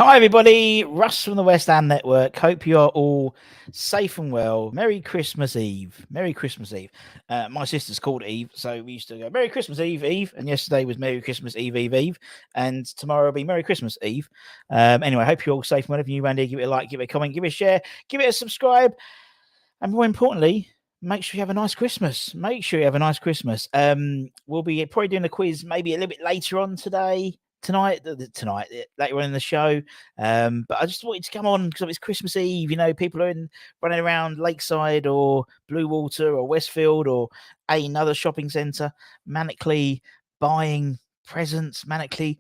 Hi, everybody. Russ from the West Ham Network. Hope you are all safe and well. Merry Christmas Eve. Merry Christmas Eve. My sister's called Eve, so we used to go Merry Christmas Eve, Eve. And yesterday was Merry Christmas Eve, Eve, Eve. And tomorrow will be Merry Christmas Eve. Anyway, I hope you're all safe. Whenever you around here, give it a like, give it a comment, give it a share, give it a subscribe. And more importantly, make sure you have a nice Christmas. Make sure you have a nice Christmas. We'll be probably doing a quiz maybe a little bit later on tonight, later on in the show. But I just wanted to come on because it's Christmas Eve. You know, people are running around Lakeside or Blue Water or Westfield or another shopping centre, manically buying presents, manically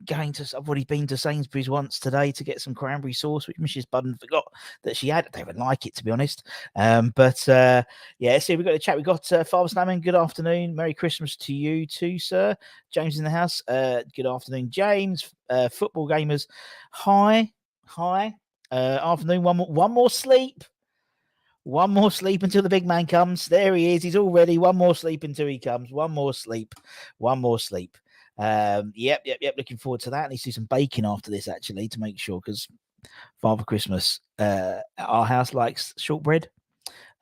going to. I've already been to Sainsbury's once today to get some cranberry sauce, which Mrs. Budden forgot that she had. I don't even like it, to be honest. Yeah, so we've got the chat. We've got Father Snamming. Good afternoon. Merry Christmas to you too, sir. James in the house. Good afternoon, James. Football gamers. Hi. Afternoon. One more sleep. One more sleep until the big man comes. There he is. He's all ready. One more sleep until he comes. One more sleep. Yep. Looking forward to that. I need to do some baking after this, actually, to make sure, because Father Christmas at our house likes shortbread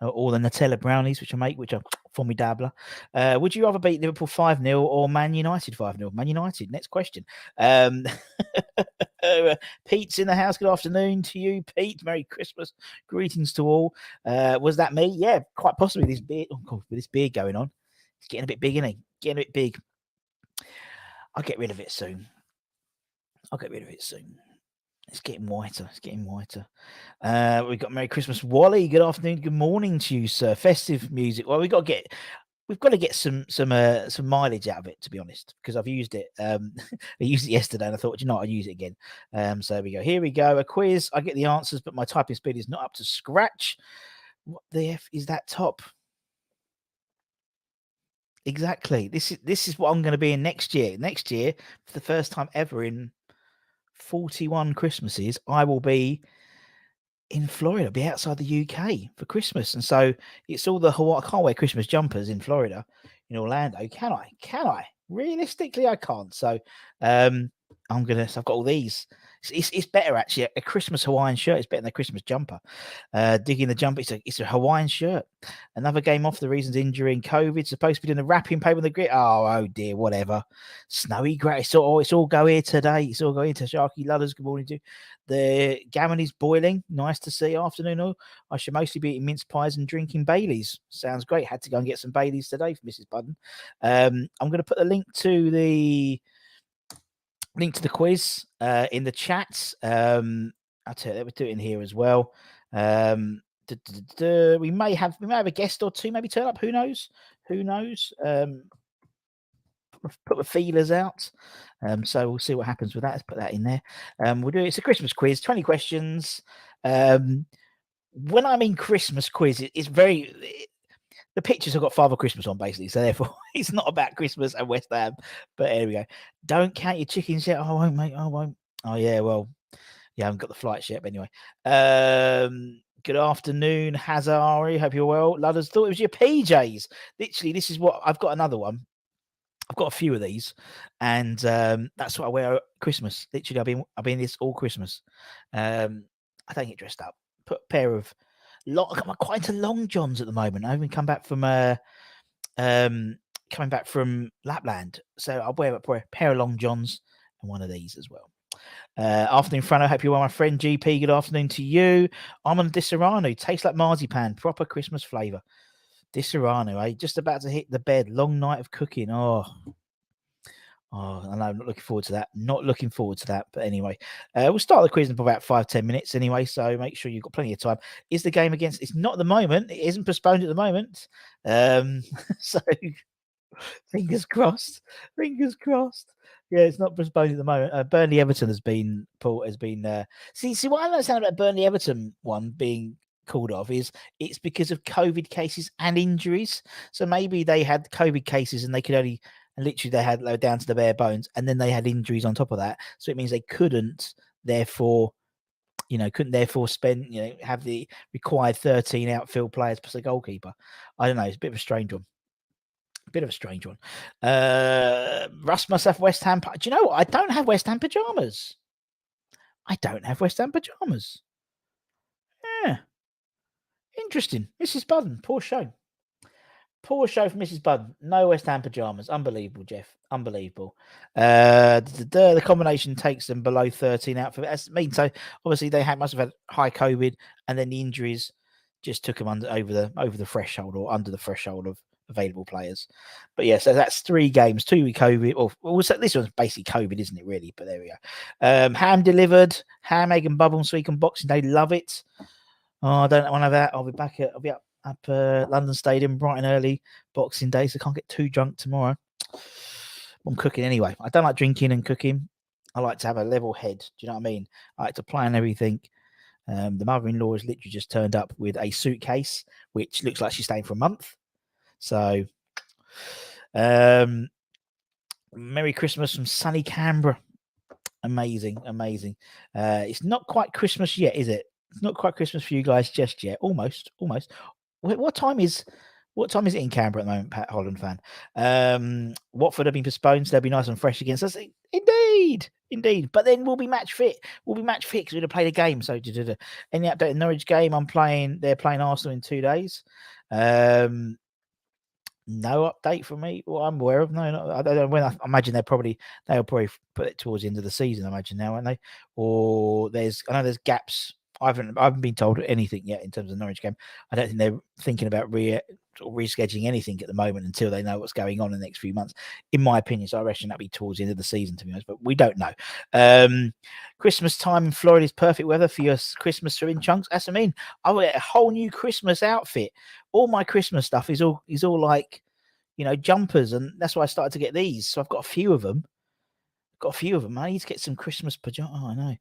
or the Nutella brownies, which I make, which are formidable. Would you rather beat Liverpool 5-0 or Man United 5-0? Man United. Next question. Pete's in the house. Good afternoon to you, Pete. Merry Christmas. Greetings to all. Was that me? Yeah, quite possibly. This beard, with this beard going on, it's getting a bit big, isn't it? Getting a bit big. I'll get rid of it soon. It's getting whiter. We've got Merry Christmas, Wally. Good afternoon. Good morning to you, sir. Festive music. Well, we've got to get some mileage out of it, to be honest, because I've used it. I used it yesterday, and I thought, I'll use it again. So there we go. Here we go. A quiz. I get the answers, but my typing speed is not up to scratch. What the F is that top? Exactly. This is what I'm going to be in next year. Next year, for the first time ever in 41 Christmases, I will be in Florida, be outside the UK for Christmas. And so it's all the Hawaii. I can't wear Christmas jumpers in Florida, in Orlando. Can I? Realistically, I can't. So I've got all these. It's better, actually. A Christmas Hawaiian shirt is better than a Christmas jumper. Digging the jumper, it's a Hawaiian shirt. Another game off, the reasons injury and COVID. Supposed to be doing the wrapping paper on the grit. Oh dear, whatever. Snowy grey. It's all go here today. It's all go here to Sharky Ludders. Good morning to you. The gammon is boiling. Nice to see. Afternoon all. I should mostly be eating mince pies and drinking Baileys. Sounds great. Had to go and get some Baileys today for Mrs. Budden. I'm going to put the link to the quiz in the chat. I'll tell you, we'll do it in here as well. We may have a guest or two maybe turn up. Who knows? Put the feelers out. So we'll see what happens with that. Let's put that in there. We'll do it's a Christmas quiz, 20 questions. When I mean Christmas quiz, it's very the pictures have got Father Christmas on, basically, so therefore it's not about Christmas and West Ham. But here we go. Don't count your chickens yet. I won't, mate. I won't. Oh yeah, well, yeah, I haven't got the flights yet. But anyway, good afternoon, Hazari. Hope you're well. Ludders thought it was your PJs. Literally, this is what I've got. Another one. I've got a few of these, and that's what I wear at Christmas. Literally, I've been this all Christmas. I don't get dressed up. Put a pair of I'm quite into long johns at the moment. I haven't come back from Lapland, so I'll wear a pair of long johns and one of these as well. Afternoon, Fran. I hope you're well, my friend. GP, good afternoon to you. I'm on Disaronno. Tastes like marzipan. Proper Christmas flavour. Disaronno, eh? Just about to hit the bed. Long night of cooking. Oh, I know. I'm not looking forward to that. But anyway, we'll start the quiz in about 5-10 minutes anyway. So make sure you've got plenty of time. Is the game against? It's not at the moment. It isn't postponed at the moment. So fingers crossed. Yeah, it's not postponed at the moment. Burnley Everton has been. See what I understand about Burnley Everton one being called off is it's because of COVID cases and injuries. So maybe they had COVID cases and they could only. And literally, they were down to the bare bones, and then they had injuries on top of that. So it means they couldn't, therefore, spend, have the required 13 outfield players plus a goalkeeper. I don't know. It's a bit of a strange one. Russ must have West Ham. Do you know what? I don't have West Ham pajamas. I don't have West Ham pyjamas. Yeah. Interesting. Mrs. Budden, poor show. Poor show for Mrs. Budden. No West Ham pyjamas. Unbelievable, Jeff. Unbelievable. The combination takes them below 13 out for that. So obviously they must have had high COVID, and then the injuries just took them over the threshold or under the threshold of available players. But yeah, so that's 3 games, 2 with COVID. Or this one's basically COVID, isn't it? Really, but there we go. Ham delivered. Ham, egg, and bubble sweet on Boxing Day. Love it. Oh, I don't want to have that. I'll be up London Stadium bright and early Boxing Day, so I can't get too drunk tomorrow. I'm cooking anyway. I don't like drinking and cooking. I like to have a level head. Do you know what I mean? I like to plan everything. The mother-in-law has literally just turned up with a suitcase, which looks like she's staying for a month. So, Merry Christmas from sunny Canberra. Amazing. It's not quite Christmas yet, is it? It's not quite Christmas for you guys just yet. Almost. What time is it in Canberra at the moment, Pat Holland fan? Watford have been postponed, so they'll be nice and fresh against us. Indeed. But then we'll be match fit. We'll be match fit because we're going to play the game. So, any update on Norwich game? They're playing Arsenal in 2 days. No update from me. Well, I'm aware of. No, I don't know when. I imagine they'll probably put it towards the end of the season. I imagine now, aren't they? Or I know there's gaps. I haven't been told anything yet in terms of the Norwich game. I don't think they're thinking about rescheduling anything at the moment until they know what's going on in the next few months, in my opinion. So I reckon that'll be towards the end of the season, to be honest, but we don't know. Christmas time in Florida is perfect weather for your Christmas in chunks. That's what I mean. I will get a whole new Christmas outfit. All my Christmas stuff is all like, jumpers, and that's why I started to get these. So I've got a few of them. I need to get some Christmas pajamas. Oh, I know.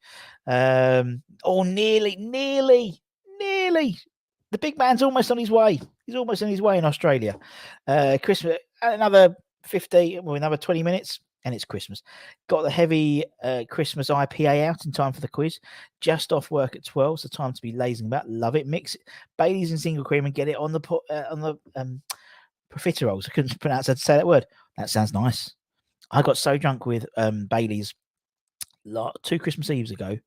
Nearly. The big man's almost on his way. He's almost on his way in Australia. Christmas, another 20 minutes, and it's Christmas. Got the heavy Christmas IPA out in time for the quiz. Just off work at 12, so time to be lazing about. Love it. Mix it, Bailey's and single cream, and get it on the profiteroles. I couldn't pronounce how to say that word. That sounds nice. I got so drunk with Bailey's 2 Christmas Eves ago,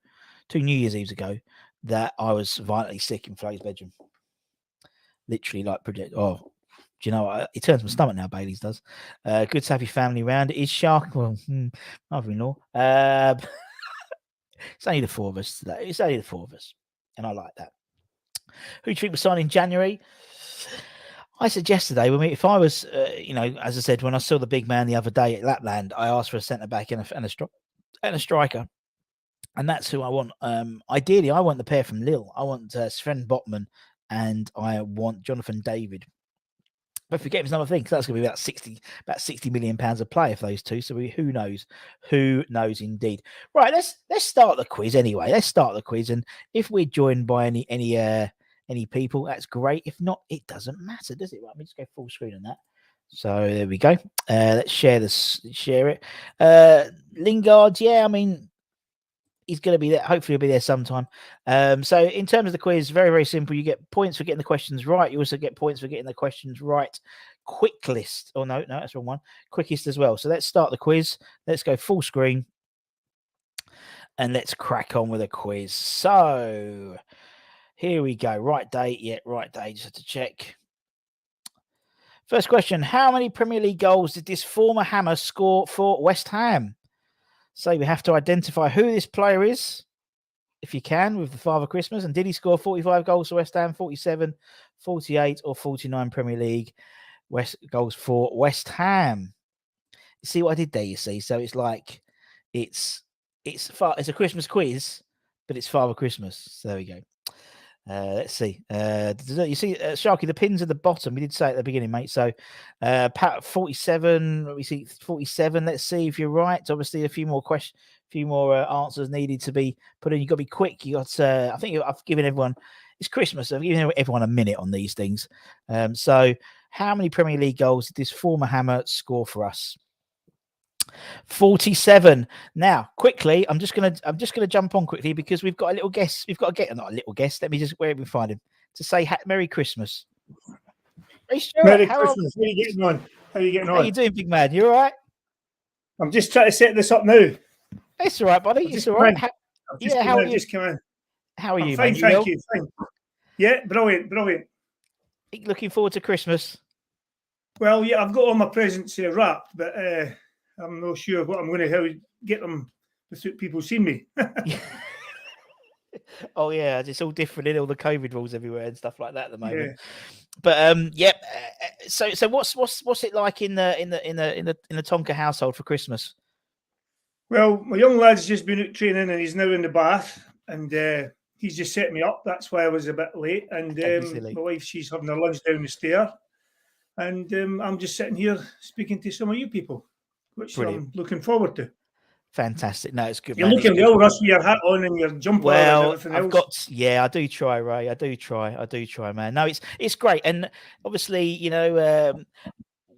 2 New Year's Eves ago, that I was violently sick in Flo's bedroom. Literally, like, project. Oh, do you know what? It turns my stomach now, Bailey's does. Good to have your family around. It is Shark. Well, mother-in-law. It's only the 4 of us today. It's only the 4 of us. And I like that. Who do you think will sign in January? I said yesterday, if I was, as I said, when I saw the big man the other day at Lapland, I asked for a centre back and a striker, and that's who I want. Ideally, I want the pair from Lille. I want Sven Botman, and I want Jonathan David. But forget it's another thing, because that's going to be about 60 million pounds a play for those two. So who knows? Who knows indeed? Right, let's start the quiz anyway. Let's start the quiz, and if we're joined by any people, that's great. If not, it doesn't matter, does it? Right, let me just go full screen on that. So there we go. Let's share it. Lingard, yeah, I mean, he's going to be there. Hopefully he'll be there sometime. So in terms of the quiz, very, very simple. You get points for getting the questions right. You also get points for getting the questions right. Quick list. Oh, no, that's the wrong one. Quickest as well. So let's start the quiz. Let's go full screen. And let's crack on with the quiz. So here we go. Right date. Yeah, right date. Just have to check. First question. How many Premier League goals did this former Hammer score for West Ham? So we have to identify who this player is, if you can, with the Father Christmas. And did he score 45 goals for West Ham, 47, 48, or 49 Premier League goals for West Ham? You see what I did there, you see? So it's like, it's a Christmas quiz, but it's Father Christmas. So there we go. Let's see. You see, Sharky, the pins at the bottom. We did say at the beginning, mate. So, Pat, 47. We see 47. Let's see if you're right. Obviously, a few more answers needed to be put in. You've got to be quick. You got. I think I've given everyone. It's Christmas. So I've given everyone a minute on these things. So, how many Premier League goals did this former Hammer score for us? 47. Now, quickly, I'm just gonna jump on quickly because we've got a little guest. We've got not a little guest. Let me just where we find him to say Merry Christmas. Hey, Stewart, Merry Christmas. How are you getting on? How are you doing, big man? You all right? I'm just trying to set this up now. It's all right, buddy. It's all right. I've Yeah, how are you? just come in. How are I'm you, fine, mate? You thank well? you. Fine. Yeah, brilliant, brilliant. Looking forward to Christmas. Well, yeah, I've got all my presents here wrapped, but I'm not sure what I'm going to get them without people seeing me. Oh yeah, it's all different in all the COVID rules everywhere and stuff like that at the moment. Yeah. But yep. So what's it like in the Tonka household for Christmas? Well, my young lad's just been out training and he's now in the bath, and he's just set me up. That's why I was a bit late. And Don't be silly. my wife, she's having her lunch down the stair, and I'm just sitting here speaking to some of you people, which Brilliant. I'm looking forward to. Fantastic. No, it's good. You're Man. looking well, Russ, with your hat on and your jumper and Well, everything I've else. yeah, I do try, Ray. I do try, man. No, it's great, and obviously, you know,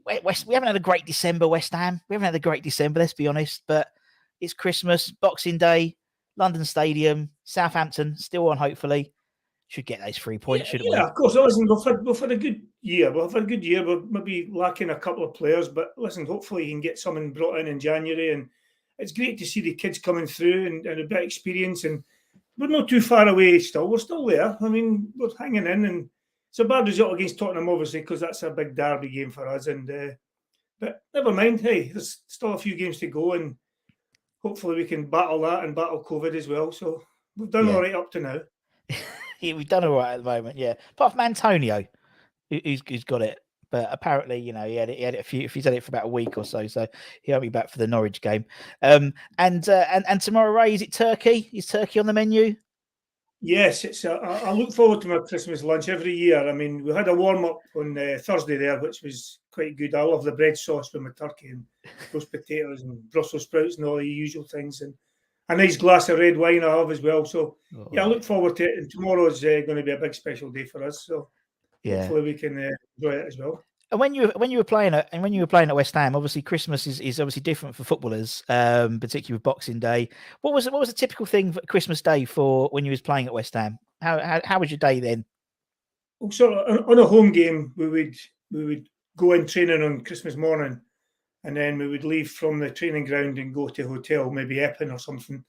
we haven't had a great December, West Ham. We haven't had a great December, let's be honest. But it's Christmas, Boxing Day, London Stadium, Southampton still on. Hopefully, should get those 3 points, shouldn't we? Yeah, of course. Listen, we've had a good year. We've had a good year. We're maybe lacking a couple of players, but listen, hopefully you can get someone brought in January. And it's great to see the kids coming through and a bit of experience. And we're not too far away still. We're still there. I mean, we're hanging in. And it's a bad result against Tottenham, obviously, because that's a big derby game for us. And but never mind. Hey, there's still a few games to go, and hopefully we can battle that and battle COVID as well. So we've done all right up to now. Yeah, we've done all right at the moment. Yeah, apart from Antonio, who's got it. But apparently, you know, he had it a few. If he's had it for about a week or so, so he'll be back for the Norwich game. And tomorrow, Ray, is it turkey? Is turkey on the menu? Yes, it's. I look forward to my Christmas lunch every year. I mean, we had a warm up on Thursday there, which was quite good. I love the bread sauce with my turkey and roast potatoes and Brussels sprouts and all the usual things, and a nice glass of red wine I have as well. So yeah, I look forward to it. And tomorrow is going to be a big special day for us. So hopefully we can enjoy it as well. And when you were playing at West Ham, obviously Christmas is obviously different for footballers, particularly with Boxing Day. What was a typical thing for Christmas Day for when you was playing at West Ham? How was your day then? Well, so on a home game, we would go in training on Christmas morning, and then we would leave from the training ground and go to a hotel, maybe Epping or something,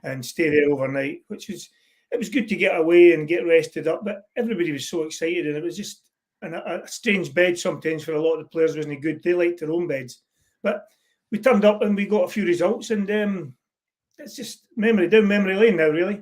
and stay there overnight. It was good to get away and get rested up, but everybody was so excited, and it was just a strange bed sometimes for a lot of the players wasn't good. They liked their own beds, but we turned up and we got a few results, and it's just memory lane now, really.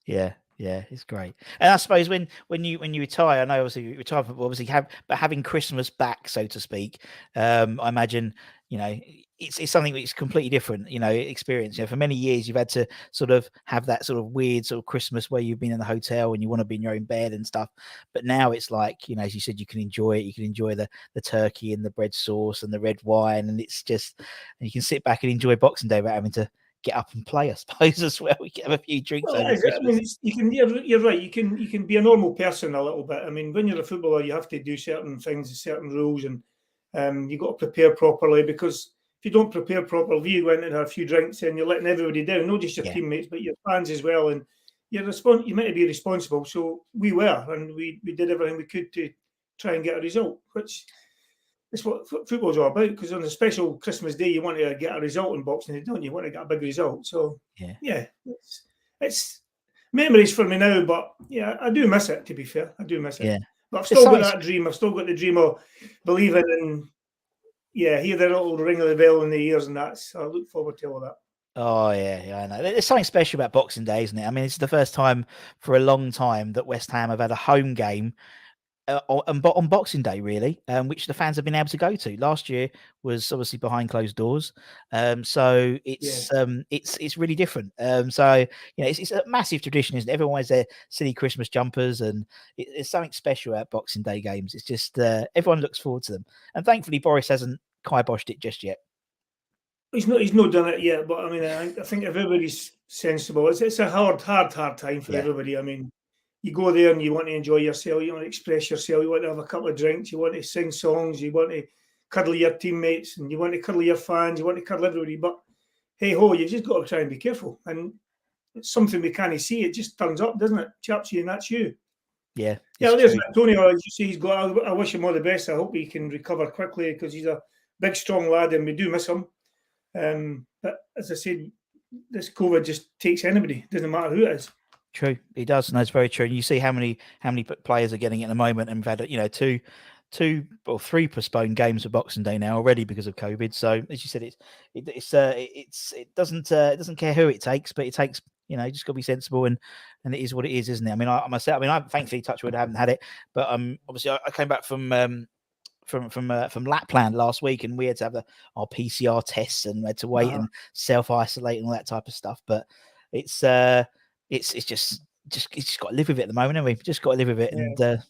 Yeah, it's great. And I suppose when you retire, I know obviously you retire, but having Christmas back, so to speak, I imagine, you know, it's something that's completely different, you know, experience. You know, for many years you've had to sort of have that sort of weird sort of Christmas where you've been in the hotel and you want to be in your own bed and stuff. But now it's like, you know, as you said, you can enjoy it. You can enjoy the turkey and the bread sauce and the red wine, and it's just, and you can sit back and enjoy Boxing Day without having to get up and play, I suppose, as well. We can have a few drinks over Christmas. I mean, you're right. You can be a normal person a little bit. I mean, when you're a footballer, you have to do certain things, certain rules, and you've got to prepare properly, because if you don't prepare properly, you go in and have a few drinks and you're letting everybody down, not just your teammates, but your fans as well. And you might be responsible. So we were, and we did everything we could to try and get a result, which is what football's all about. Because on a special Christmas day, you want to get a result in Boxing Day, don't you? You want to get a big result. So yeah, it's memories for me now. But yeah, I do miss it. To be fair, I do miss it. Yeah. But I've still got that dream. I've still got the dream of believing in, hear the little ring of the bell in the ears, and that's. I look forward to all that. Oh yeah, I know. There's something special about Boxing Day, isn't it? I mean, it's the first time for a long time that West Ham have had a home game on Boxing Day, really, which the fans have been able to go to. Last year was obviously behind closed doors, so it's really different. So you know, it's a massive tradition, isn't it? Everyone wears their silly Christmas jumpers, and it's something special about Boxing Day games. It's just everyone looks forward to them, and thankfully Boris hasn't kiboshed it just yet. He's not done it yet, but I mean, I think everybody's sensible. It's a hard time for everybody. I mean, you go there and you want to enjoy yourself, you want to express yourself, you want to have a couple of drinks, you want to sing songs, you want to cuddle your teammates, and you want to cuddle your fans, you want to cuddle everybody. But hey ho, you've just got to try and be careful. And it's something we can't see. It just turns up, doesn't it? Chaps you, and that's you. Yeah. There's Antonio. As you see, he's got. I wish him all the best. I hope he can recover quickly, because he's a big, strong lad, and we do miss him. But as I said, this COVID just takes anybody. Doesn't matter who it is. True, it does, and that's very true. And you see how many players are getting it at the moment, and we've had two or three postponed games for Boxing Day now already because of COVID. So as you said, it doesn't care who it takes, but it takes, just got to be sensible, and it is what it is, isn't it? I mean, I myself, I thankfully, touch wood, I haven't had it, but obviously I came back from Lapland last week, and we had to have our PCR tests, and we had to wait and self isolate and all that type of stuff. But it's just got to live with it at the moment, haven't we? Just got to live with it,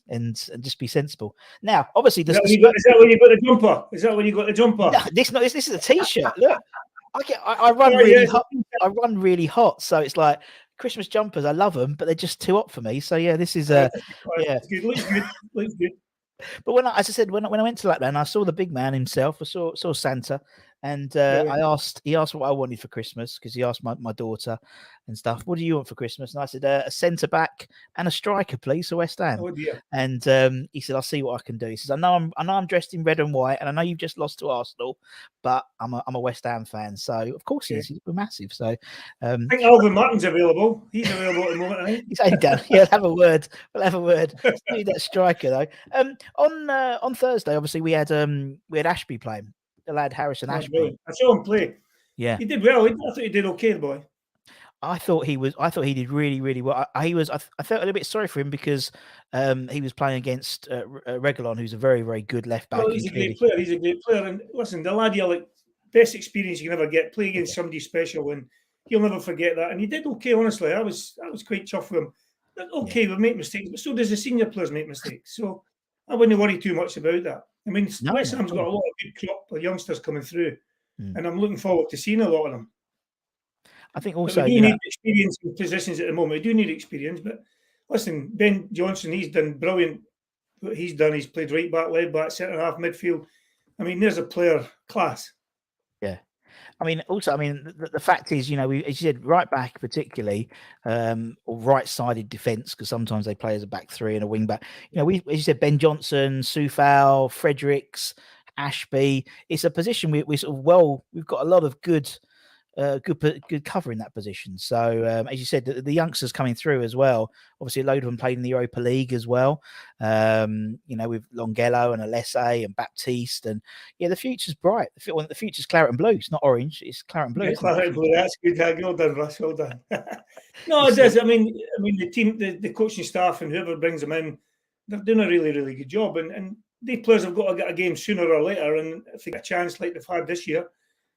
and just be sensible. Is that when you got the jumper? Is that when you got the jumper? No, this is a t-shirt. Look, I run really hot. I run really hot, so it's like Christmas jumpers. I love them, but they're just too hot for me. So yeah, this is It's good. Looks good. But as I said, when I went to Lapland, I saw the big man himself. I saw Santa, and he asked what I wanted for Christmas, because he asked my daughter and stuff. What do you want for Christmas? And I said a centre back and a striker, please, for West Ham. Oh dear. And he said, I'll see what I can do. He says, I know I'm dressed in red and white, and I know you've just lost to Arsenal, but I'm a West Ham fan, so of course we're massive. So I think Alvin Martin's available. He's available at the moment, I think. He's only done. Yeah, we'll have a word. Need that striker though. On Thursday, obviously we had Ashby playing, the lad Harrison Ashby. Brilliant. I saw him play. Yeah, he did well. I thought he did okay, the boy. I thought he did really, really well. I felt a little bit sorry for him, because he was playing against Reguilon, who's a very, very good left back. Well, he's a great player. And listen, the lad, you're like, best experience you can ever get, play against somebody special, and he'll never forget that. And he did okay, honestly. I was quite chuffed with him. But okay, we make mistakes, but so does the senior players make mistakes. So I wouldn't worry too much about that. I mean, West Ham's got a lot of good crop of youngsters coming through, and I'm looking forward to seeing a lot of them. I think also we do need experience in positions at the moment. We do need experience, but listen, Ben Johnson, he's done brilliant. What he's done, he's played right back, left back, centre half, midfield. I mean, there's a player class. Yeah. I mean, the fact is, as you said, right back particularly, or right-sided defence, because sometimes they play as a back three and a wing back. As you said, Ben Johnson, Soufal, Fredericks, Ashby. It's a position we've got a lot of good cover in that position. So as you said, the youngsters coming through as well. Obviously, a load of them played in the Europa League as well. With Longelo and Alesse and Baptiste, and the future's bright. The future's claret and blue. It's not orange. It's claret and blue. Claret and blue. That's good. Well done, Russ. Well done. No, it does. I mean, the team, the coaching staff, and whoever brings them in, they're doing a really, really good job. And the players have got to get a game sooner or later. And if they get a chance like they've had this year,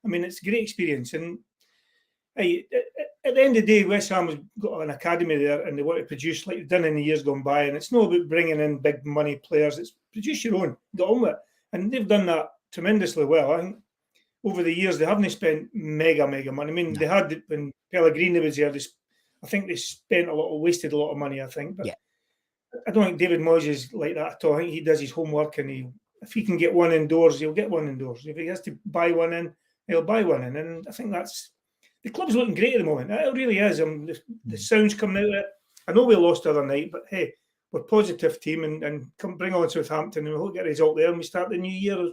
I mean, it's a great experience. And hey, at the end of the day, West Ham has got an academy there, and they want to produce like they've done in the years gone by. And it's not about bringing in big money players. It's produce your own, get on with it. And they've done that tremendously well. I think over the years, they haven't spent mega money. I mean, they had, when Pellegrini was there, I think they wasted a lot of money, I think. But I don't think David Moyes is like that at all. I think he does his homework, and if he can get one indoors, he'll get one indoors. If he has to buy one in, he'll buy one in. And I think the club's looking great at the moment. It really is. The sound's coming out of it. I know we lost the other night, but hey, we're a positive team, and come bring on Southampton, and we'll get a result there, and we start the new year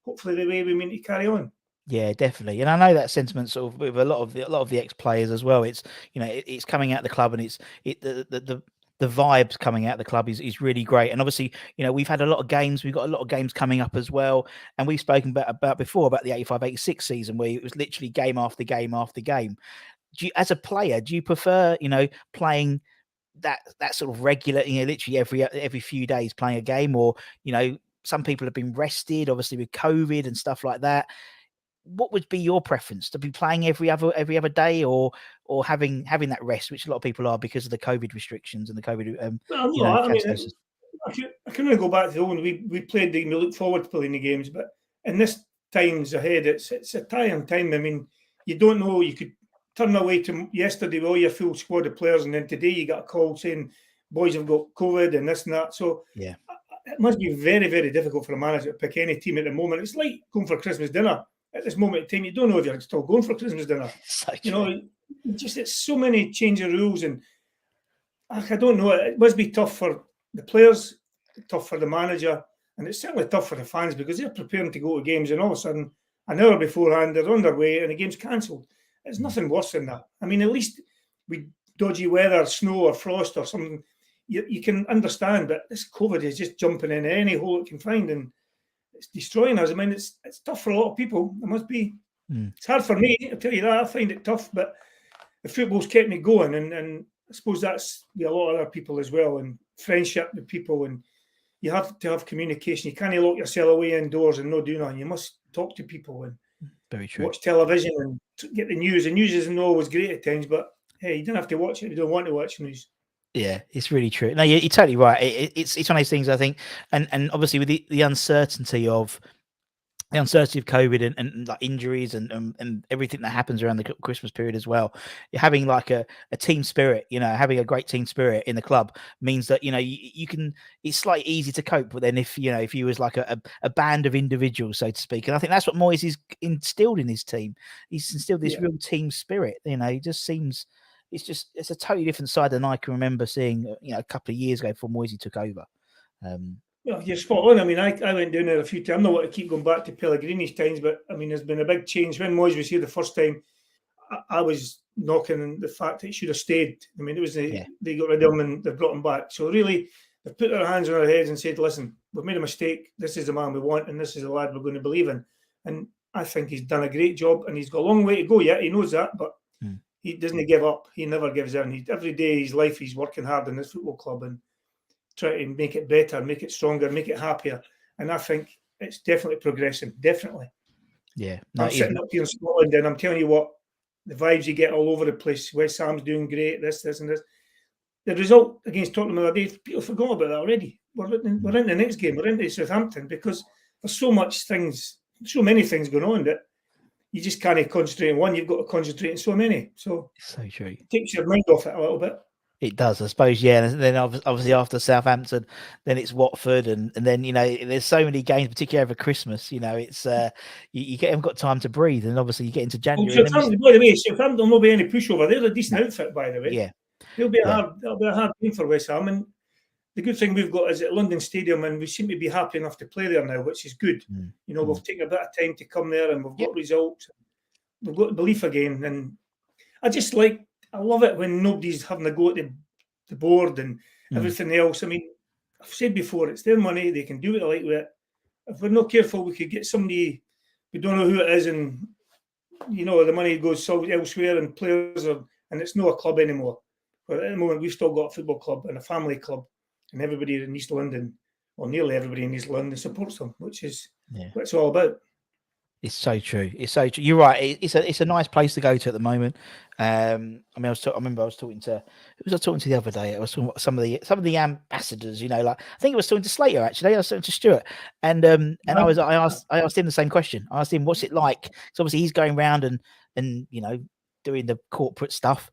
hopefully the way we mean to carry on. Yeah, definitely. And I know that sentiment sort of with a lot of the ex-players as well. It's it's coming out of the club, and the vibes coming out of the club is really great. And obviously, we've had a lot of games. We've got a lot of games coming up as well. And we've spoken about before about the 85-86 season, where it was literally game after game after game. As a player, do you prefer, playing that sort of regular, literally every few days playing a game, or, some people have been rested, obviously with COVID and stuff like that. What would be your preference, to be playing every other day, or having that rest, which a lot of people are because of the COVID restrictions and the COVID? I can only go back to the old. We played. We look forward to playing the games, but in this times ahead, it's a tiring time. I mean, you don't know. You could turn away to yesterday with all your full squad of players, and then today you got a call saying boys have got COVID and this and that. So yeah, it must be very, very difficult for a manager to pick any team at the moment. It's like going for Christmas dinner. At this moment in time, you don't know if you're still going for Christmas dinner. So It's so many change of rules, and I don't know. It must be tough for the players, tough for the manager, and it's certainly tough for the fans, because they're preparing to go to games, and all of a sudden, an hour beforehand, they're on their way, and the game's cancelled. It's nothing worse than that. I mean, at least with dodgy weather, snow or frost or something, you can understand. But this COVID is just jumping in any hole it can find, and it's destroying us. I mean, it's tough for a lot of people. It must be. It's hard for me, I'll tell you that. I find it tough, but the football's kept me going, and I suppose that's with a lot of other people as well, and friendship with people, and you have to have communication. You can't lock yourself away indoors and not do nothing. You must talk to people and very true. Watch television and get the news. The news isn't always great at times, but hey, you don't have to watch it if you don't want to watch news. Yeah, it's really true. No, you're totally right. It's one of those things, I think, and obviously with the uncertainty of COVID and like injuries and everything that happens around the Christmas period as well, you're having like a team spirit, having a great team spirit in the club means that, you can, it's slightly easy to cope. But then if you was like a band of individuals, so to speak, and I think that's what Moyes is instilled in his team. He's instilled this real team spirit. He just seems, it's a totally different side than I can remember seeing, a couple of years ago before Moyes took over. Well, you're spot on. I mean, I went down there a few times. I'm not want to keep going back to Pellegrini's times, but I mean, there's been a big change. When Moyes was here the first time, I was knocking the fact that he should have stayed. I mean, it was they got rid of him and they brought him back. So really, they put their hands on their heads and said, "Listen, we've made a mistake. This is the man we want, and this is the lad we're going to believe in." And I think he's done a great job, and he's got a long way to go yet. He knows that, but he doesn't give up. He never gives in. Every day of his life, he's working hard in this football club and try to make it better, make it stronger, make it happier. And I think it's definitely progressing. Definitely. Yeah. No, I'm sitting up here in Scotland and I'm telling you what, the vibes you get all over the place. West Ham's doing great, this, and this. The result against Tottenham the other day, people forgot about that already. We're in the next game. We're into Southampton because there's so many things going on that you just can't concentrate on one. You've got to concentrate on so many. So true. It takes your mind off it a little bit. It does, I suppose, yeah. And then obviously after Southampton, then it's Watford, and then there's so many games, particularly over Christmas. It's you haven't got time to breathe, and obviously you get into January. By the way, Southampton will be any pushover. They're a decent outfit, by the way. Yeah, they'll be a hard game for West Ham. And the good thing we've got is at London Stadium, and we seem to be happy enough to play there now, which is good. We've taken a bit of time to come there, and we've got results. We've got belief again, and I love it when nobody's having a go at the board and everything else. I mean, I've said before, it's their money. They can do what they like with it. If we're not careful, we could get somebody, we don't know who it is, and, the money goes elsewhere and players and it's not a club anymore. But at the moment, we've still got a football club and a family club, and everybody in East London, or nearly everybody in East London, supports them, which is what it's all about. It's so true. It's so true. You're right. It's a nice place to go to at the moment. I mean, I remember I was talking to the other day. I was talking about some of the ambassadors. Like I think I was talking to Slater actually. I was talking to Stewart, and I asked him the same question. I asked him what's it like. Because obviously he's going around and doing the corporate stuff,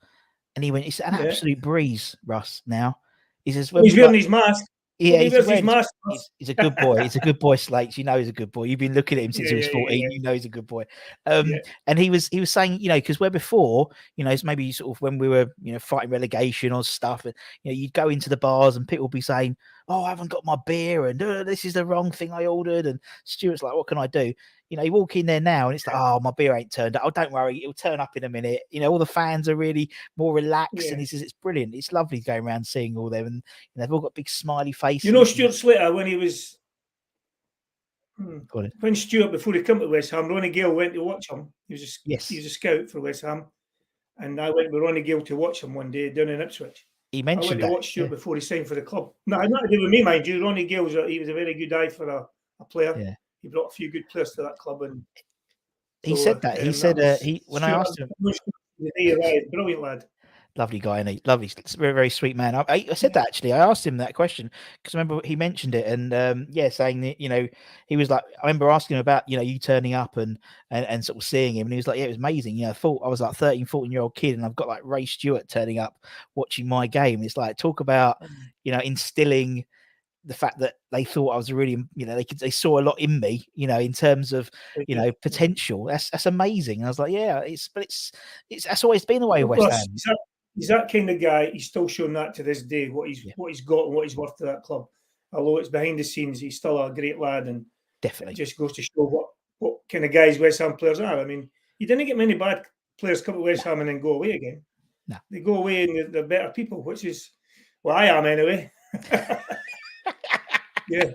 and he went, "It's an absolute breeze, Russ." Now he says, he's wearing his mask. Yeah, he's a good boy. He's a good boy, Slates. He's a good boy. You've been looking at him since he was 14. Yeah. You know he's a good boy. And he was saying, because where before, it's maybe sort of when we were, fighting relegation or stuff, and you'd go into the bars and people would be saying, "Oh, I haven't got my beer," and this is the wrong thing I ordered. And Stuart's like, "What can I do?" You walk in there now and it's like, "Oh, my beer ain't turned up." "Oh, don't worry, it'll turn up in a minute." All the fans are really more relaxed, and he says it's brilliant. It's lovely going around seeing all them, and they've all got big smiley faces. Stuart Slater, when he was when Stewart, before he came to West Ham, Ronnie Gale went to watch him. He was a scout for West Ham, and I went with Ronnie Gale to watch him one day down in Ipswich. He mentioned I went to watch Stewart before he signed for the club. No, not to do with me, mind you. Ronnie Gale was a very good eye for a player. Yeah. He brought a few good players to that club, and he said that. He said when I asked him, brilliant lad. Lovely guy, and lovely, very, very sweet man. I said that actually. I asked him that question because I remember he mentioned it, and saying that he was like, I remember asking him about you turning up and sort of seeing him, and he was like, yeah, it was amazing. I thought I was like 13, 14-year-old kid, and I've got like Ray Stewart turning up watching my game. It's like, talk about instilling the fact that they thought I was really, they saw a lot in me, in terms of, potential. That's amazing. And I was like, yeah, it's that's always been the way of West Ham. He's that kind of guy. He's still showing that to this day, what he's got and what he's worth to that club. Although it's behind the scenes, he's still a great lad, and definitely it just goes to show what kind of guys West Ham players are. I mean, you didn't get many bad players come to West Ham and then go away again. No. They go away and they're better people, which is, well, I am anyway. Yeah.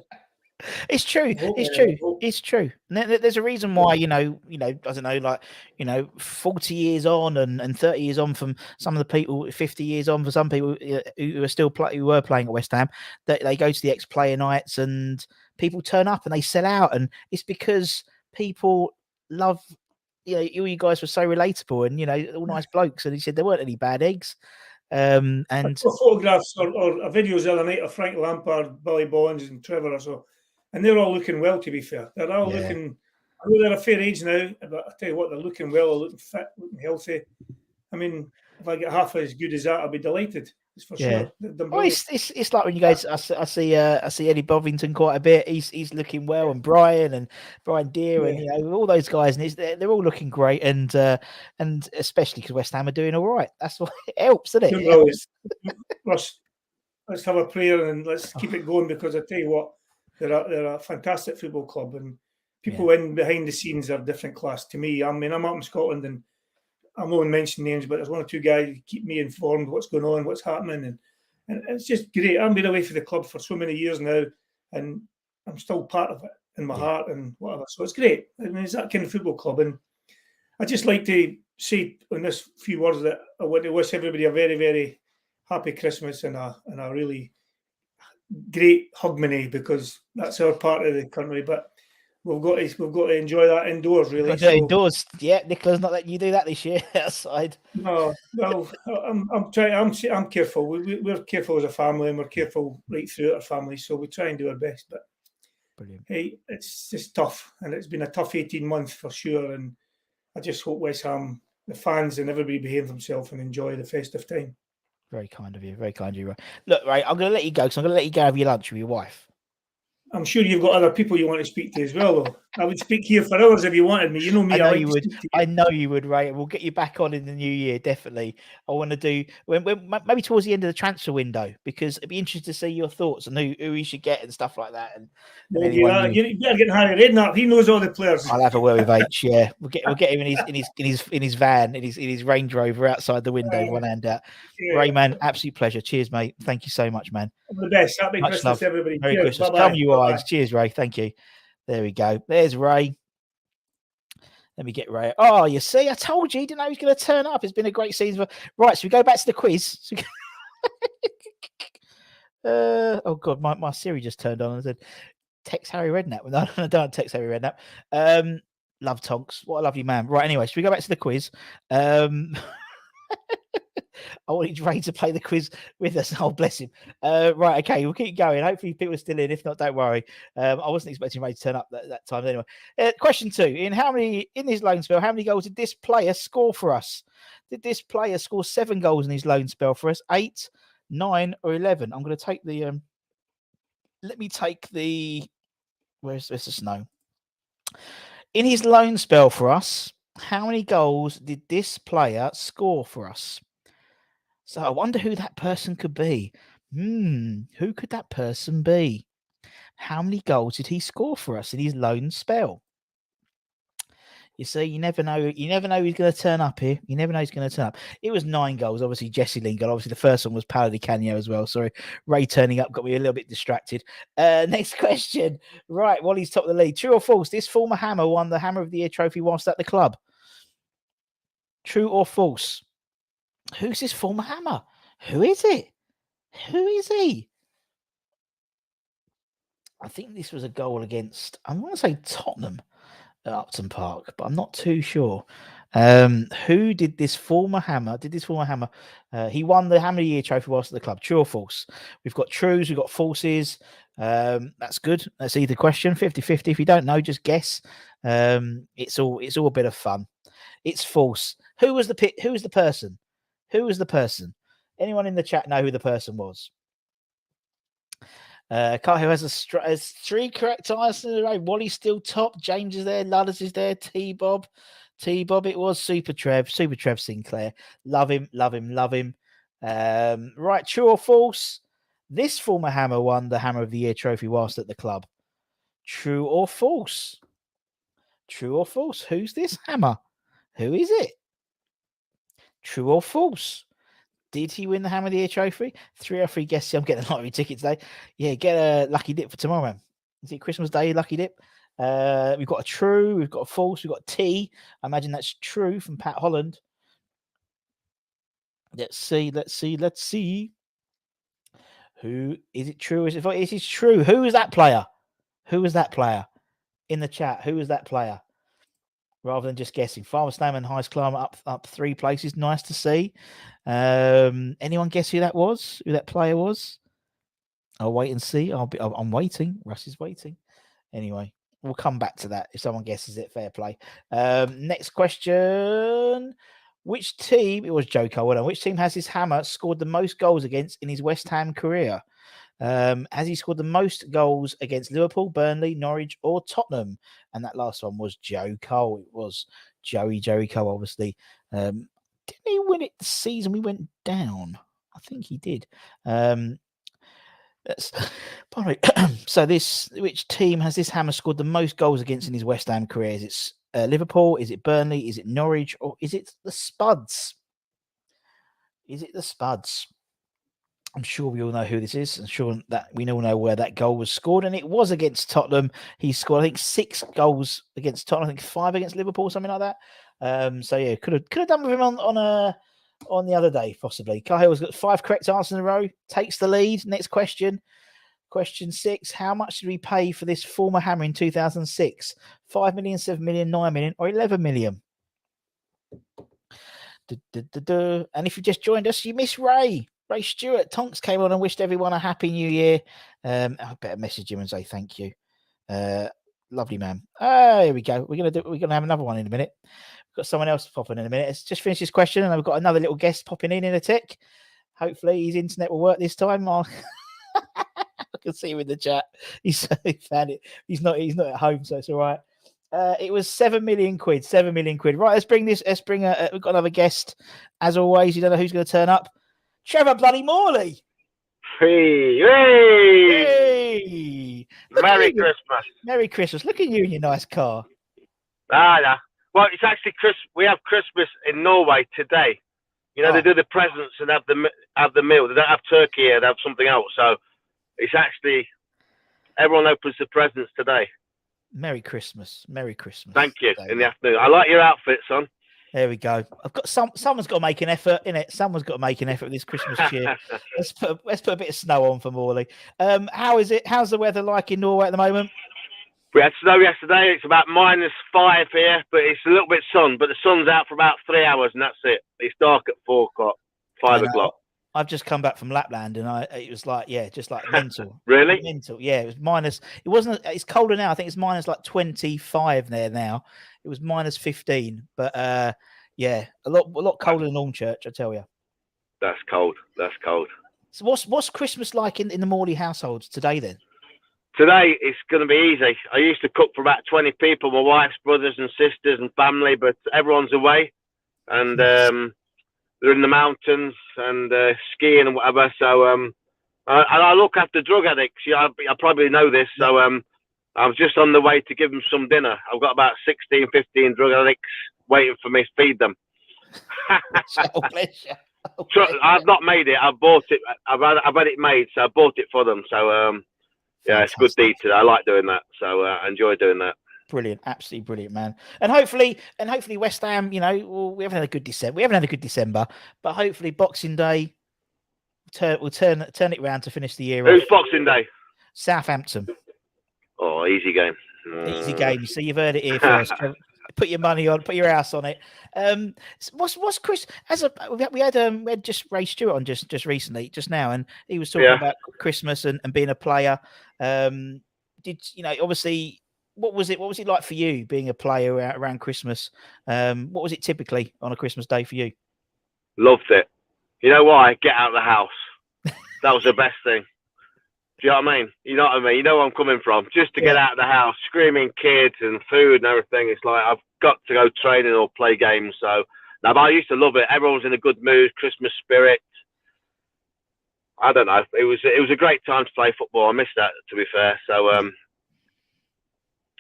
It's true. It's true. It's true. And there's a reason why, I don't know, like, 40 years on and 30 years on from some of the people, 50 years on for some people who are still who were playing at West Ham, that they go to the ex-player nights and people turn up and they sell out. And it's because people love, all you guys were so relatable and, all nice blokes. And he said there weren't any bad eggs. And I saw photographs or videos the other night of Frank Lampard, Billy Bonds, and Trevor or so, and they're all looking well. To be fair, they're all looking. I know they're a fair age now, but I tell you what, they're looking well, looking fit, looking healthy. I mean, if I get half as good as that, I'll be delighted. It's for sure. Well, it's like when you guys, I see Eddie Bovington quite a bit. He's looking well, and Brian Deere, and all those guys, and they're all looking great, and especially because West Ham are doing all right. That's what it helps, doesn't it? It helps. Let's have a prayer and let's keep it going, because I tell you what, they're a fantastic football club, and people in behind the scenes are different class to me. I mean, I'm up in Scotland and I won't mention names, but there's one or two guys who keep me informed what's going on, what's happening, and it's just great. I've been away from the club for so many years now, and I'm still part of it in my heart and whatever. So it's great. I mean, it's that kind of football club, and I just like to say in this few words that I want to wish everybody a very, very happy Christmas and a really great Hogmanay, because that's our part of the country, but we've got to enjoy that indoors, really. Indoors, Nicola's not letting you do that this year outside. No, I'm trying. I'm careful. We're careful as a family, and we're careful right through our family. So we try and do our best. But brilliant. Hey, it's just tough, and it's been a tough 18 months for sure. And I just hope West Ham, the fans, and everybody behave themselves and enjoy the festive time. Very kind of you. Very kind of you. Ray. Look, Ray, I'm going to let you go because I'm going to let you go have your lunch with your wife. I'm sure you've got other people you want to speak to as well, though. I would speak here for hours if you wanted me. You know me. I know you would. I know you would, Ray. We'll get you back on in the new year, definitely. I want to do when maybe towards the end of the transfer window, because it'd be interesting to see your thoughts on who we should get and stuff like that. And you better get Harry Redknapp. He knows all the players. I'll have a word with H. Yeah, we'll get him in his van, in his Range Rover outside the window, one hand out. Ray, man, absolute pleasure. Cheers, mate. Thank you so much, man. All the best. Happy Much Christmas, love. everybody. Merry Christmas. Come you eyes. Cheers, Ray. Thank you. There we go. There's Ray. Let me get Ray. Oh, you see, I told you, he didn't know he was going to turn up. It's been a great season. Right, so we go back to the quiz. Oh God, my Siri just turned on and said, "Text Harry Redknapp." No, I don't text Harry Redknapp. Love Tonks. What a lovely man. Right, anyway, so we go back to the quiz. I wanted Ray to play the quiz with us. Oh, bless him. Right, okay, we'll keep going. Hopefully people are still in. If not, don't worry. I wasn't expecting Ray to turn up that time anyway. Question 2. In his loan spell, how many goals did this player score for us? Did this player score 7 goals in his loan spell for us? 8, 9, or 11? I'm going to take the... let me take the... Where's the snow? In his loan spell for us, how many goals did this player score for us? So I wonder who that person could be. Who could that person be? How many goals did he score for us in his loan spell? You see, you never know. You never know who's going to turn up here. You never know who's going to turn up. It was 9 goals. Obviously, Jesse Lingard. Obviously, the first one was Paolo Di Canio as well. Sorry, Ray turning up got me a little bit distracted. Next question. Right, Wally's top of the league. True or false? This former Hammer won the Hammer of the Year trophy whilst at the club. True or false? Who's this former Hammer? Who is it? Who is he? I think this was a goal against, I want to say Tottenham at Upton Park, but I'm not too sure. Who did this former Hammer? He won the Hammer of the Year trophy whilst at the club. True or false? We've got trues, we've got falses. That's good. That's either question, 50-50. If you don't know, just guess. It's all a bit of fun. It's false. Who was the person? Who was the person? Anyone in the chat know who the person was? Cahill has 3 correct answers in a row. Wally's still top. James is there. Ludders is there. T-Bob. It was Super Trev Sinclair. Love him. Right, true or false? This former Hammer won the Hammer of the Year trophy whilst at the club. True or false? Who's this Hammer? Who is it? True or false? Did he win the Ham of the Year trophy? 3 or 3 guesses. I'm getting a lottery ticket today. Yeah, get a lucky dip for tomorrow, man. Is it Christmas Day lucky dip? We've got a true, we've got a false, we've got a T. I imagine that's true from Pat Holland. Let's see. Who is it true? Is it true? Who is that player? Who was that player? In the chat, who was that player? Rather than just guessing. Farmer Slam and Heist Climber up 3 places. Nice to see. Anyone guess who that was? Who that player was? I'll wait and see. I'm waiting. Russ is waiting. Anyway, we'll come back to that if someone guesses it. Fair play. Next question. Which team? It was Joe Cole. Which team has his hammer scored the most goals against in his West Ham career? Has he scored the most goals against Liverpool, Burnley, Norwich, or Tottenham? And that last one was Joe Cole. It was Joey Cole, obviously. Didn't he win it the season we went down? I think he did. So which team has this hammer scored the most goals against in his West Ham career? Is it Liverpool? Is it Burnley? Is it Norwich? Or is it the Spuds? Is it the Spuds? I'm sure we all know who this is. I'm sure that we all know where that goal was scored, and it was against Tottenham. He scored, I think, 6 goals against Tottenham. I think 5 against Liverpool, something like that. So yeah, could have done with him on the other day, possibly. Cahill's got 5 correct answers in a row. Takes the lead. Next question. Question 6. How much did we pay for this former hammer in 2006? 5 million, 7 million, 9 million, or 11 million? And if you just joined us, you miss Ray Stewart. Tonks came on and wished everyone a happy new year. I better message him and say thank you. Lovely man. Here we go. We're gonna have another one in a minute. We've got someone else popping in a minute. Let's just finish this question, and we've got another little guest popping in a tick. Hopefully his internet will work this time. I can see him in the chat. He found it. He's not at home, so it's all right. It was 7 million quid. 7 million quid. Right, let's bring we've got another guest. As always, you don't know who's going to turn up. Trevor bloody Morley. Hey! Merry Christmas. Merry Christmas. Look at you in your nice car. Yeah. Well, it's actually we have Christmas in Norway today. You know, They do the presents and have the meal. They don't have turkey here. They have something else. So it's actually everyone opens the presents today. Merry Christmas. Merry Christmas. Thank you. In the afternoon. I like your outfit, son. There we go. I've got someone's got to make an effort in it. Someone's got to make an effort this Christmas cheer. let's put a bit of snow on for Morley. How is it? How's the weather like in Norway at the moment? We had snow yesterday. It's about -5 here, but it's a little bit sun. But the sun's out for about 3 hours, and that's it. It's dark at 4 o'clock, 5 o'clock. I've just come back from Lapland, and it was like, just like mental. Really? Mental. Yeah, it was minus. It wasn't. It's colder now. I think it's minus like 25 there now. It was minus 15, but yeah, a lot colder than Ormchurch, I tell you. That's cold. That's cold. So what's Christmas like in the Morley households today then? Today it's going to be easy. I used to cook for about 20 people, my wife's brothers and sisters and family, but everyone's away, and they're in the mountains and skiing and whatever. So and I look after drug addicts. I probably know this. So I was just on the way to give them some dinner. I've got about 16, 15 drug addicts waiting for me to feed them. Bless you. So I've not made it. I've bought it. I've had it made, so I bought it for them. So yeah, it's a good deed today. I like doing that. So I enjoy doing that. Brilliant, absolutely brilliant, man. And hopefully West Ham, we haven't had a good December. But hopefully Boxing Day we'll turn it around to finish the year. Who's Boxing Day? Southampton. Oh, easy game. Easy game. So you've heard it here first. Put your money on, put your house on it. What's Chris? We had just Ray Stewart on just recently, just now, and he was talking about Christmas and being a player. Obviously, what was it like for you being a player around Christmas? What was it typically on a Christmas day for you? Loved it. You know why? Get out of the house. That was the best thing. Do you know what I mean? You know what I mean? You know where I'm coming from. Just to get out of the house, screaming kids and food and everything. It's like I've got to go training or play games. So, but I used to love it. Everyone was in a good mood, Christmas spirit. I don't know. It was a great time to play football. I miss that, to be fair. So,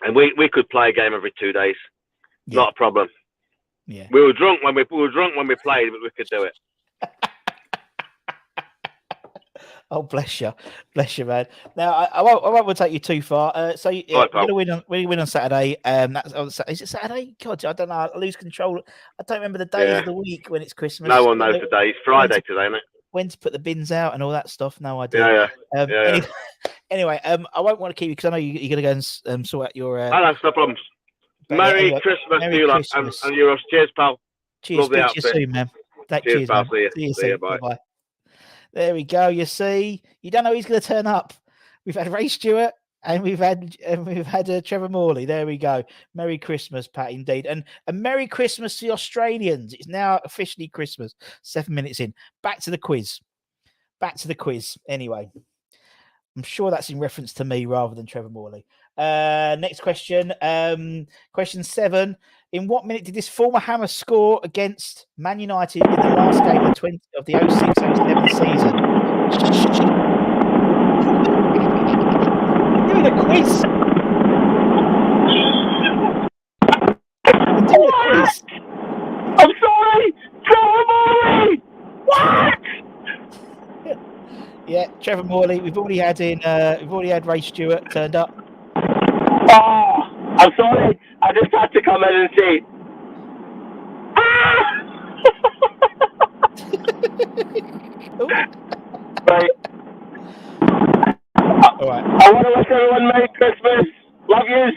and we could play a game every 2 days. Not a problem. Yeah. We were drunk when we played, but we could do it. Oh, bless you, man. Now I won't take you too far. So yeah, Right, we're gonna win on Saturday. Is it Saturday? God, I don't know. I lose control. I don't remember the days of the week when it's Christmas. No one knows the day. It's Friday today, isn't it? When to put the bins out and all that stuff. No idea. Yeah. Anyway, I won't want to keep you because I know you're going to go and sort out your. No problems. Merry Christmas to you, lad, and yours. Cheers, pal. Cheers. Love the Speak to you soon, man. Cheers, pal. Man. See you soon. Bye. Bye. There we go. You see, you don't know who's going to turn up. We've had Ray Stewart and we've had Trevor Morley. There we go. Merry Christmas, Pat. Indeed, and Merry Christmas to the Australians. It's now officially Christmas. 7 minutes in. Back to the quiz. Anyway, I'm sure that's in reference to me rather than Trevor Morley. Next question. Question 7. In what minute did this former Hammer score against Man United in the last game of the 06-07 season? We're doing a quiz. I'm sorry, Trevor Morley. What? Yeah, Trevor Morley. We've already had Ray Stewart turned up. Oh, I'm sorry. I just had to come in and say. Right. All right. I want to wish everyone Merry Christmas. Love yous.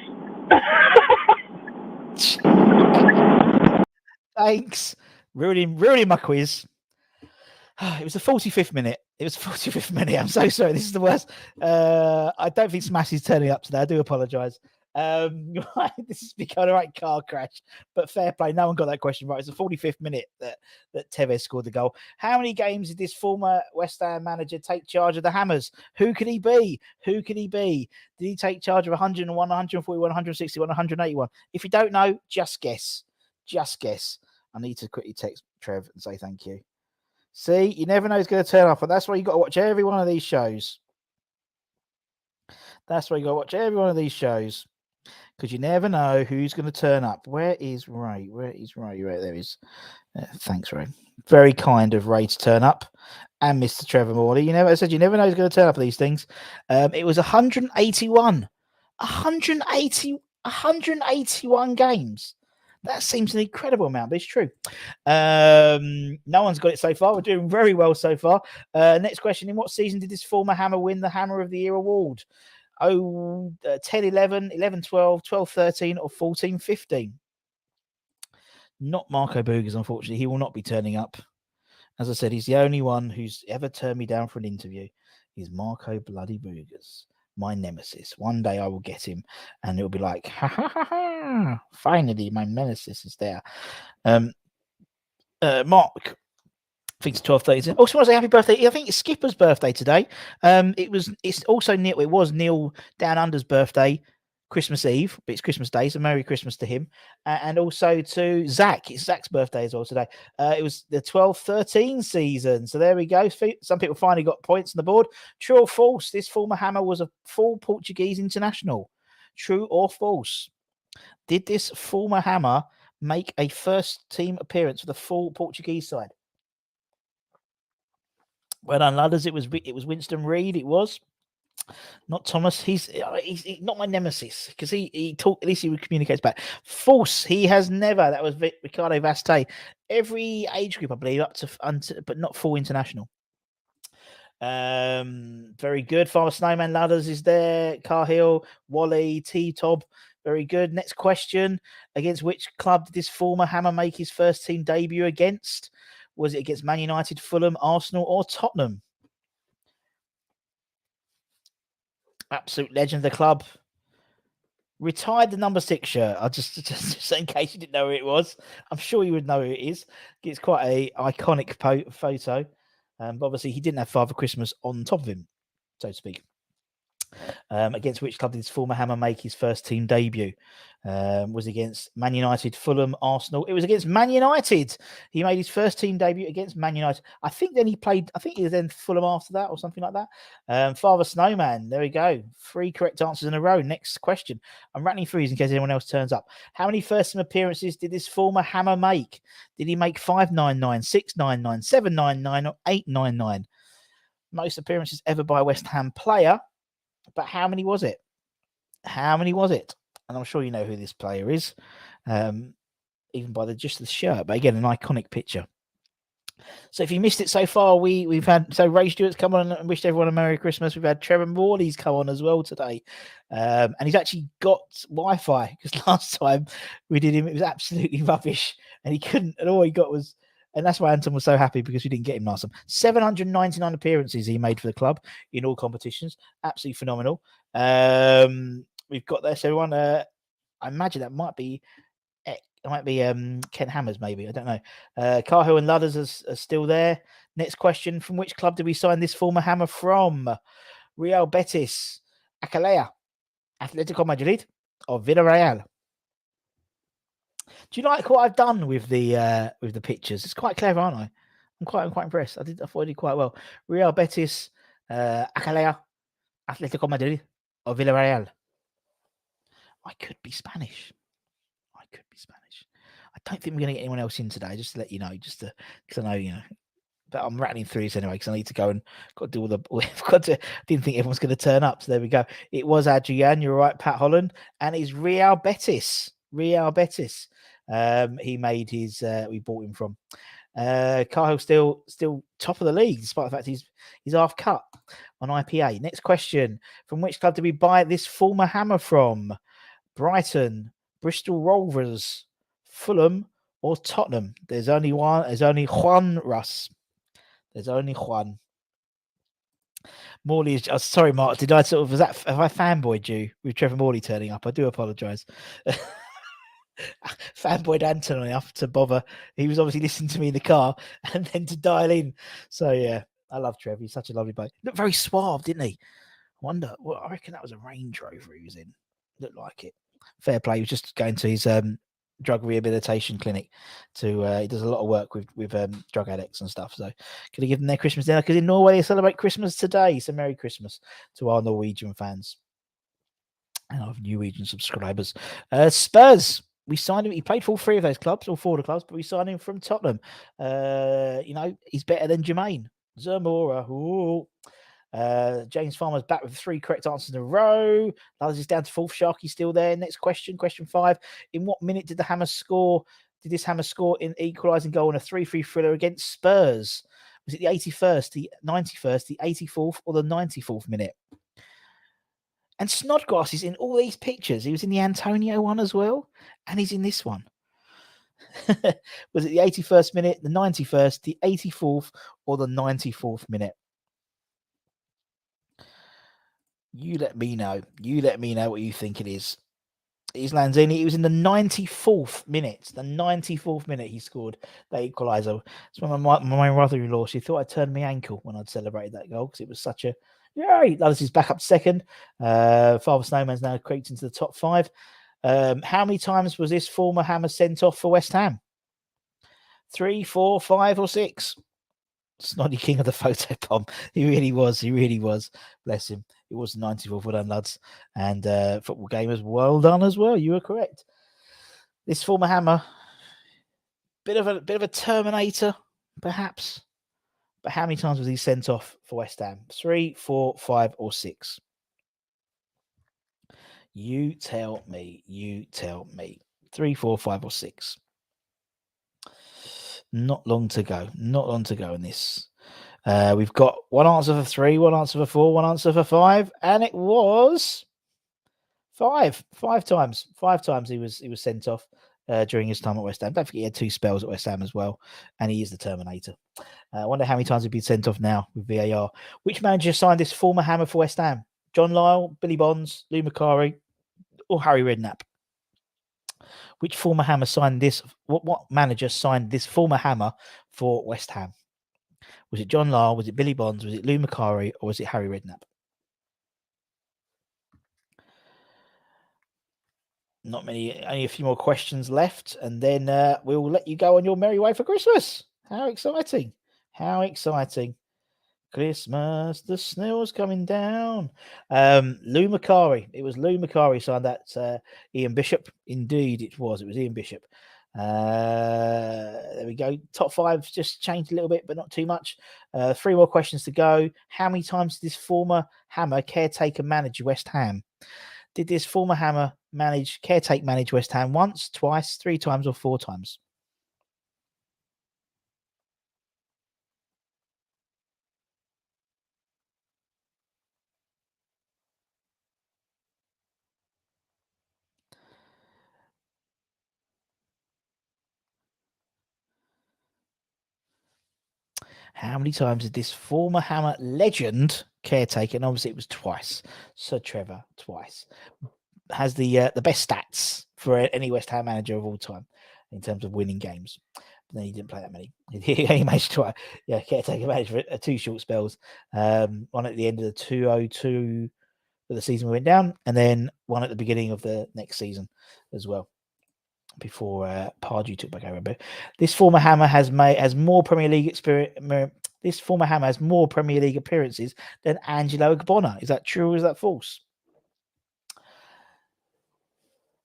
Thanks. Ruining my quiz. It was the 45th minute. I'm so sorry. This is the worst. I don't think Smash is turning up today. I do apologise. This has become a right car crash, but fair play. No one got that question right. It's the 45th minute that Tevez scored the goal. How many games did this former West Ham manager take charge of the Hammers? Who could he be? Did he take charge of 101, 141, 161, 181? If you don't know, just guess. I need to quickly text Trev and say thank you. See, you never know who's going to turn up, and that's why you got to watch every one of these shows. Because you never know who's going to turn up. Where is Ray? Right, there he is. Thanks, Ray. Very kind of Ray to turn up, and Mr. Trevor Morley. You never know who's going to turn up for these things. It was 181. 181 games. That seems an incredible amount, but it's true. No one's got it so far. We're doing very well so far. Next question. In what season did this former Hammer win the Hammer of the Year award? 10-11, 11-12, 12-13, or 14-15? Not Marco Boogers, unfortunately. He will not be turning up. As I said, he's the only one who's ever turned me down for an interview. He's Marco Bloody Boogers. My nemesis. One day I will get him, and it'll be like, ha ha ha ha! Finally, my nemesis is there. Mark, I think it's 12:30. Also, want to say happy birthday. I think it's Skipper's birthday today. It's also Neil. It was Neil Down Under's birthday, Christmas Eve, but it's Christmas Day, so Merry Christmas to him, and also to Zach. It's Zach's birthday as well today. It was the 12-13 season, so there we go. Some people finally got points on the board. True or false? This former Hammer was a full Portuguese international. True or false? Did this former Hammer make a first team appearance for the full Portuguese side? Well done, ladders. It was Winston Reid. It was not Thomas. He's not my nemesis because he talked. At least he communicates back. False. He has never. That was Ricardo Vaste. Every age group, I believe, up to but not full international. Very good. Farmer Snowman Ladders is there. Carhill, Wally, T-Tob. Very good. Next question. Against which club did this former Hammer make his first team debut against? Was it against Man United, Fulham, Arsenal, or Tottenham? Absolute legend of the club. Retired the number 6 shirt. I'll just in case you didn't know who it was. I'm sure you would know who it is. It's quite a iconic photo. But obviously, he didn't have Father Christmas on top of him, so to speak. Against which club did his former Hammer make his first team debut? Was against Man United, Fulham, Arsenal. It was against Man United. He made his first team debut against Man United. I think then he was then Fulham after that or something like that. Father Snowman, there we go. 3 correct answers in a row. Next question. I'm rattling through these in case anyone else turns up. How many first team appearances did this former Hammer make? Did he make 599, 699, 799 or 899? Most appearances ever by a West Ham player. But how many was it? How many was it? And I'm sure you know who this player is, even by just the shirt. But again, an iconic picture. So if you missed it so far, we've had Ray Stewart's come on and wished everyone a Merry Christmas. We've had Trevor Morley's come on as well today, and he's actually got Wi-Fi because last time we did him, it was absolutely rubbish, and he couldn't. And all he got was. And that's why Anton was so happy because we didn't get him last time. 799 appearances he made for the club in all competitions. Absolutely phenomenal. We've got this, everyone. I imagine that might be Ken Hammers, maybe. I don't know. Cahill and Ludders are still there. Next question. From which club did we sign this former Hammer from? Real Betis, Acalea, Atletico Madrid, or Villarreal? Do you like what I've done with the pictures? It's quite clever, aren't I? I'm quite impressed. I thought I did quite well. Real Betis, Acalea, Atletico Madrid, or Villarreal. I could be Spanish. I don't think we're going to get anyone else in today. Just to let you know, because I know But I'm rattling through this anyway because I need to go and got to do all the. I didn't think everyone's going to turn up, so there we go. It was Adrian. You're right, Pat Holland, and it's Real Betis. He made his. We bought him from. Cahill still top of the league despite the fact he's half cut on IPA. Next question: from which club did we buy this former Hammer from? Brighton, Bristol Rovers, Fulham, or Tottenham? There's only one. There's only Juan, Russ. There's only Juan. Morley is. Oh, sorry, Mark. Did I have I fanboyed you with Trevor Morley turning up? I do apologise. Fanboyed Anton enough to bother. He was obviously listening to me in the car and then to dial in. So yeah, I love Trevor. He's such a lovely bloke. Looked very suave, didn't he? I wonder. Well, I reckon that was a Range Rover he was in. Looked like it. Fair play. He was just going to his drug rehabilitation clinic to he does a lot of work with drug addicts and stuff, so could have given them their Christmas dinner because in Norway they celebrate Christmas today. So Merry Christmas to our Norwegian fans and our Norwegian subscribers. Spurs, we signed him. He played for all 3 of those clubs, all 4 of the clubs, but we signed him from Tottenham. He's better than Jermaine Zamora. Ooh. James Farmer's back with 3 correct answers in a row. That is down to 4th. Sharky's still there. Next question, question 5. In what minute did the Hammer score? Did this Hammer score in equalising goal in a 3-3 thriller against Spurs? Was it the 81st, the 91st, the 84th, or the 94th minute? And Snodgrass is in all these pictures. He was in the Antonio one as well, and he's in this one. Was it the 81st minute, the 91st, the 84th, or the 94th minute? You let me know. You let me know what you think it is. It's Lanzini. It was in the 94th minute. The 94th minute he scored the equaliser. It's when my mother-in-law, she thought I turned my ankle when I'd celebrated that goal because it was such a... Yay! Loves is back up to 2nd. Father Snowman's now creeped into the top 5. How many times was this former Hammer sent off for West Ham? 3, 4, 5 or 6? Snoddy king of the photo bomb. He really was. Bless him. It was 94th. Well done, lads. And football gamers, well done as well. You were correct. This former Hammer, bit of a Terminator, perhaps. But how many times was he sent off for West Ham? 3, 4, 5, or 6? You tell me. 3, 4, 5, or 6. Not long to go in this. We've got 1 answer for 3, 1 answer for 4, 1 answer for 5, and it was 5 times. 5 times he was sent off during his time at West Ham. Don't forget he had 2 spells at West Ham as well, and he is the Terminator. I wonder how many times he'd been sent off now with VAR. Which manager signed this former Hammer for West Ham? John Lyall, Billy Bonds, Lou Macari, or Harry Redknapp? Which former Hammer signed this? What manager signed this former Hammer for West Ham? Was it John Lyall? Was it Billy Bonds? Was it Lou Macari? Or was it Harry Redknapp? Not many, only a few more questions left, and then we'll let you go on your merry way for Christmas. How exciting! How exciting! Christmas, the snow's coming down. Lou Macari. It was Lou Macari signed that. Ian Bishop. Indeed, it was. It was Ian Bishop. There we go. Top five just changed a little bit, but not too much. 3 more questions to go. How many times did this former Hammer caretaker manage West Ham? Did this former Hammer caretaker manage West Ham once, twice, 3 times, or 4 times? How many times did this former Hammer legend caretaker? And obviously it was twice. Sir Trevor, twice. Has the best stats for any West Ham manager of all time in terms of winning games. But then he didn't play that many. He managed twice. Yeah, caretaker managed for 2 short spells. One at the end of the 202 for the season we went down, and then one at the beginning of the next season as well, before Pardew took back over. But this former Hammer has more Premier League experience. This former Hammer has more Premier League appearances than Angelo Ogbonna. Is that true or is that false?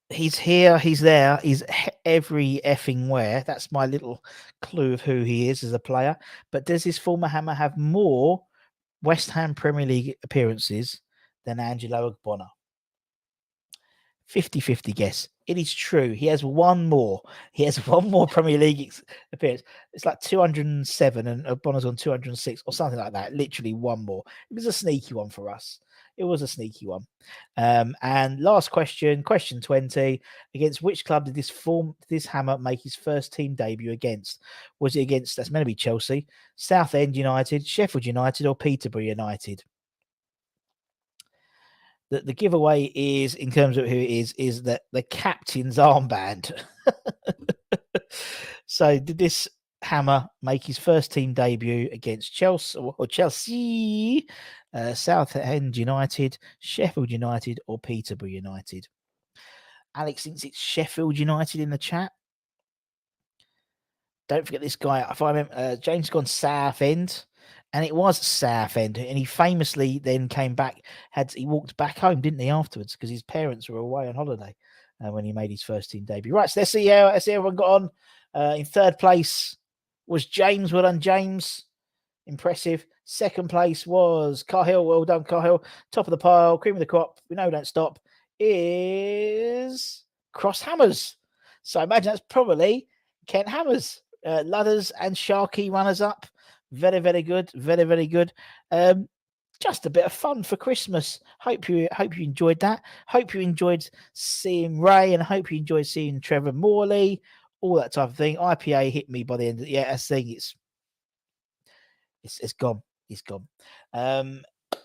He's here, he's there, he's every effing where. That's my little clue of who he is as a player. But does this former Hammer have more West Ham Premier League appearances than Angelo Ogbonna? 50-50 guess. It is true. He has one more. He has one more Premier League appearance. It's like 207 and Ogbonna's on 206 or something like that. Literally one more. It was a sneaky one for us. It was a sneaky one. And last question, question 20. Against which club did this Hammer make his first team debut against? Was it against, that's meant to be Chelsea, Southend United, Sheffield United, or Peterborough United? The giveaway is, in terms of who it is that the captain's armband. So did this Hammer make his first team debut against Chelsea, Southend United, Sheffield United, or Peterborough United? Alex thinks it's Sheffield United in the chat. Don't forget this guy. If I remember, James gone Southend. And it was Southend, and he famously then came back. He walked back home, didn't he, afterwards, because his parents were away on holiday when he made his first team debut. Right, so let's see how everyone got on. In 3rd place was James. Well done, James. Impressive. 2nd place was Cahill. Well done, Cahill. Top of the pile, cream of the crop. We know don't stop. Is Cross Hammers. So I imagine that's probably Kent Hammers. Ludders and Sharky runners up. Very, very good. Very, very good. Just a bit of fun for Christmas. Hope you enjoyed that. Hope you enjoyed seeing Ray, and hope you enjoyed seeing Trevor, Morley, all that type of thing. IPA hit me by the end of I think it's gone. It's gone.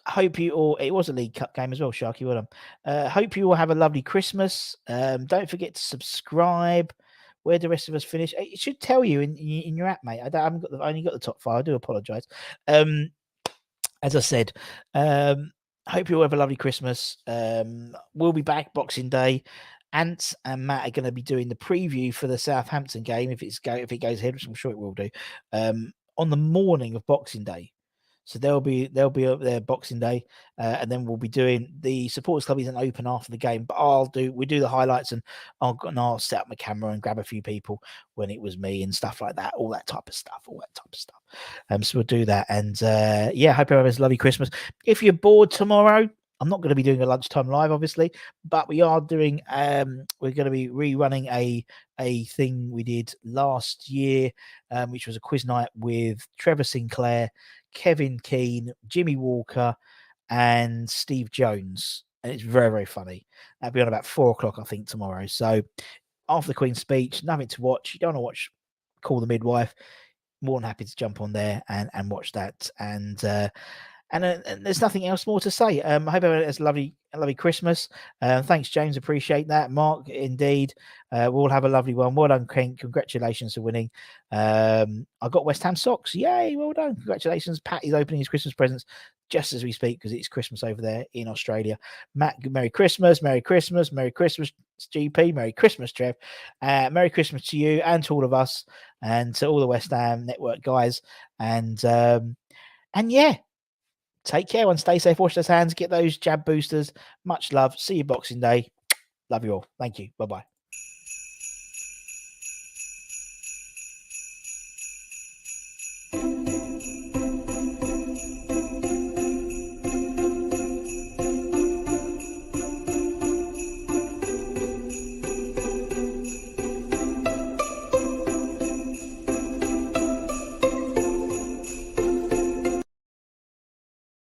Hope you all. It was a League Cup game as well, Sharky. Well done. Hope you all have a lovely Christmas. Don't forget to subscribe. Where the rest of us finish, it should tell you in your app, mate. I only got the top 5. I do apologise. As I said, hope you all have a lovely Christmas. We'll be back Boxing Day. Ant and Matt are going to be doing the preview for the Southampton game if it goes ahead, which I'm sure it will do. On the morning of Boxing Day. So they'll be up there Boxing Day, and then we'll be doing the supporters club isn't open after the game, but we do the highlights, and I'll set up my camera and grab a few people when it was me and stuff like that, all that type of stuff. So we'll do that, and hope everyone has a lovely Christmas. If you're bored tomorrow, I'm not going to be doing a lunchtime live, obviously, but we are doing. We're going to be rerunning a thing we did last year, which was a quiz night with Trevor Sinclair, Kevin Keane, Jimmy Walker, and Steve Jones. And it's very, very funny. That'll be on about 4:00, I think, tomorrow. So after the Queen's speech, nothing to watch. You don't want to watch Call the Midwife. More than happy to jump on there and watch that. And And there's nothing else more to say. I hope everyone has a lovely Christmas. Thanks, James. Appreciate that. Mark, indeed. We'll have a lovely one. Well done, Ken. Congratulations for winning. I got West Ham socks. Yay, well done. Congratulations. Pat is opening his Christmas presents just as we speak because it's Christmas over there in Australia. Matt, Merry Christmas. Merry Christmas. Merry Christmas, GP. Merry Christmas, Trev. Merry Christmas to you and to all of us and to all the West Ham Network guys. And yeah. Take care and stay safe. Wash those hands. Get those jab boosters. Much love. See you Boxing Day. Love you all. Thank you. Bye-bye.